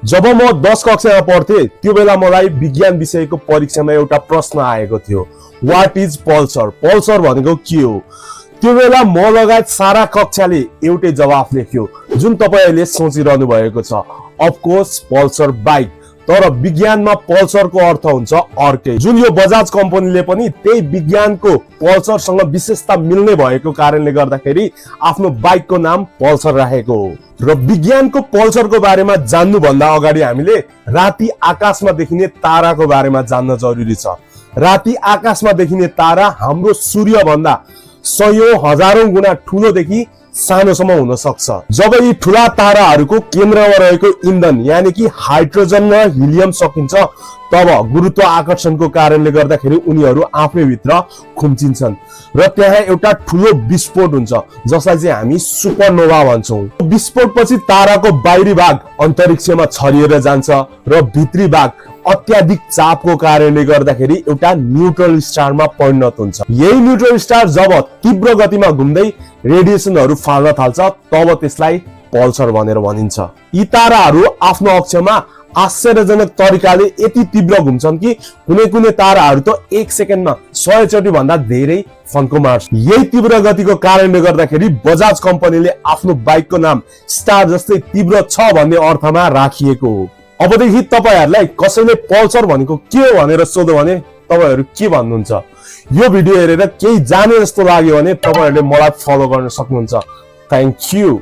जब म 10 कक्षामा पढ्थे त्यो बेला मलाई विज्ञान विषयको परीक्षामा एउटा प्रश्न आएको थियो, व्हाट इज पल्सर? पल्सर भनेको के हो? त्यो बेला म लगायत सारा कक्षाले एउटै जवाफ लेख्यो, जुन तपाईहरुले सोचिरहनु भएको छ, अफ कोर्स पल्सर बाइक। तर विज्ञानमा पल्सरको अर्थ हुन्छ अर्कै, जुन यो बजाज कम्पनीले पनि त्यही विज्ञानको पल्सरसँग विशेषता मिल्ने भएको कारणले गर्दाखेरि आफ्नो बाइकको नाम पल्सर राखेको हो। र विज्ञानको पल्सरको बारेमा जान्नु भन्दा अगाडि हामीले राति आकाशमा देखिने ताराको बारेमा जान्न जरुरी छ। राति आकाशमा देखिने तारा हाम्रो सूर्य भन्दा सयौं हजारौं गुणा ठूलोदेखि सानोसम्म हुन सक्छ। जब यी ठूला ताराहरूको केन्द्रमा रहेको इन्धन यानी कि हाइड्रोजन र हिलियम सकिन्छ, तब गुरुत्व आकर्षणको कारणले गर्दाखेरि उनीहरू आफै भित्र खुम्चिन्छन् र त्यहाँ एउटा ठूलो विस्फोट हुन्छ, जसलाई चाहिँ हामी सुपरनोभा भन्छौं। विस्फोटपछि ताराको बाहिरी भाग अन्तरिक्षमा छरिएर जान्छ र भित्री भाग अत्याधिक चापको कारणले गर्दाखेरि एउटा न्यूट्रल स्टारमा परिणत हुन्छ। यही न्यूट्रल स्टार जब तीव्र गतिमा घुम्दै रेडिएसनहरू फाल्न थाल्छ, तब त्यसलाई पल्सर भनेर भनिन्छ। यी ताराहरू आफ्नो अक्षमा आश्चर्यजनक तरिकाले यति तीव्र घुम्छन् कि कुनै कुनै ताराहरू त 1 सेकेन्डमा 100 चोटि भन्दा धेरै फन्को मार्छ। यही तीव्र गतिको कारणले गर्दाखेरि बजाज कम्पनीले आफ्नो बाइकको नाम स्टार जस्तै तीव्र छ भन्ने अर्थमा राखिएको हो। अबदेखि तपाईहरुलाई कसैले पल्सर भनेको के हो भनेर सोध्यो भने तपाईहरु के भन्नुहुन्छ? यो भिडियो हेरेर केही जाने जस्तो लाग्यो भने तपाईहरुले मलाई फलो गर्न सक्नुहुन्छ। Thank you.